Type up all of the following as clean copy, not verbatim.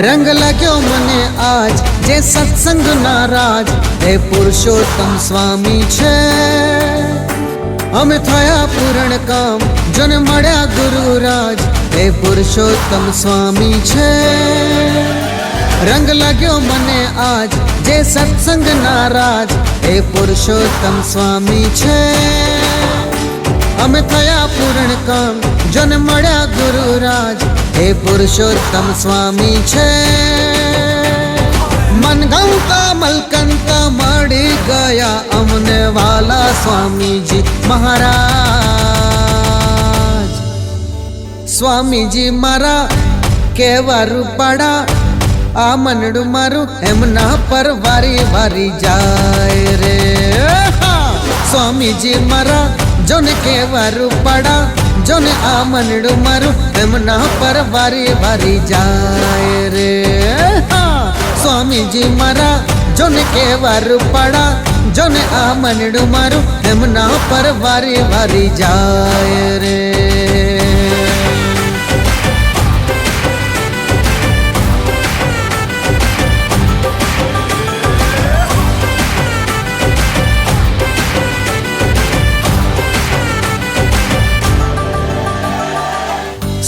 रंग लाग्यो मने आज जे सत्संग नाराज हे पुरुषोत्तम स्वामी छे। अमे थया पूर्ण काम जन मळ्या गुरुराज हे पुरुषोत्तम स्वामी छे। रंग लाग्यो मने आज जे सत्संग नाराज हे पुरुषोत्तम स्वामी छे। अमे थया पूर्ण काम जन मळ्या गुरुराज हे पुरुषोत्तम स्वामी छे। मनगमता मलकंता मળી गया अमने वाला स्वामी जी महाराज। स्वामी जी मारा केवा रूपाड़ा आ मनडू मारू एमना पर वारी वारी जाए रे। स्वामी जी मारा जोन केवा रूपाड़ा जोन आ मनडू मारू एमना पर वारी वारी जाए रे। स्वामी जी मारा जोन केवा रूपाड़ा जोन आ मनडू मारू एमना पर वारी वारी जाए रे।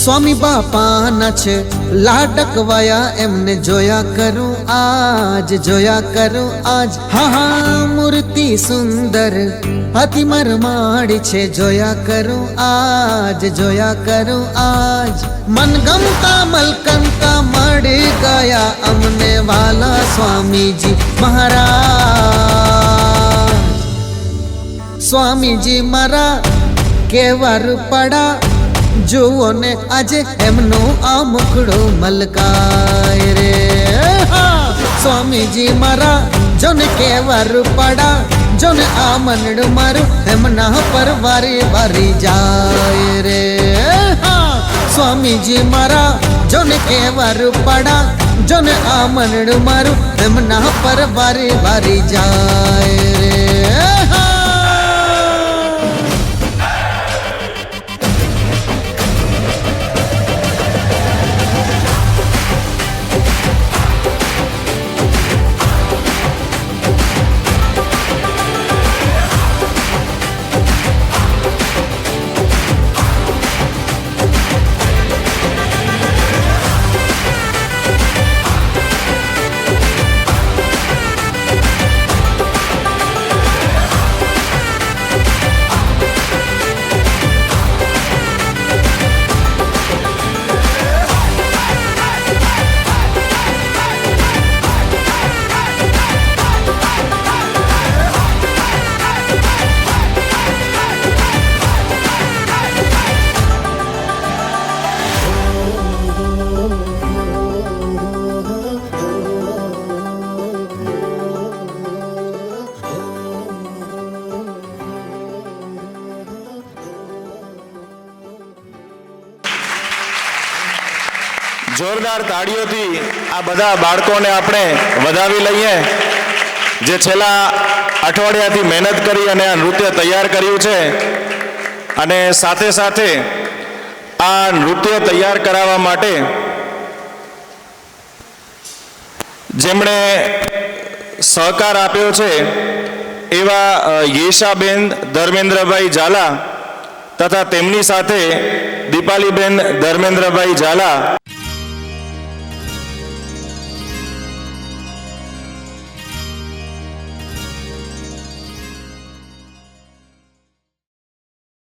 स्वामी बापा नछे लाडकवाया एमने जोया करूं आज जोया करूं आज। हाँ हाँ मूर्ति सुंदर अति मरमाड़ी छे जोया करूं आज जोया करूं आज। मनगमता मलकंता मળી गया अमने वाला स्वामी जी महाराज। स्वामी जी मारा केवा रूपाड़ा जुओ ने आज एमनो आ मुखड़ो मलकाय रे। स्वामी जी मारा जोन केवा रूपाड़ा जोन आ मनडू मारू एमना पर वारी वारी जाए रे। स्वामी जी मारा जोन केवा रूपाड़ा जोन आ मनडू मारू एमना पर वारी वारी जाए रे। જોરદાર તાળીઓથી આ બધા બાળકોને આપણે વધાવી લઈએ જે છેલ્લા અઠવાડિયાથી મહેનત કરી અને આ નૃત્ય તૈયાર કર્યું છે। અને સાથે સાથે આ નૃત્ય તૈયાર કરાવવા માટે જેમણે સહકાર આપ્યો છે એવા યેશાબેન ધર્મેન્દ્રભાઈ ઝાલા તથા તેમની સાથે દીપાલીબેન ધર્મેન્દ્રભાઈ ઝાલા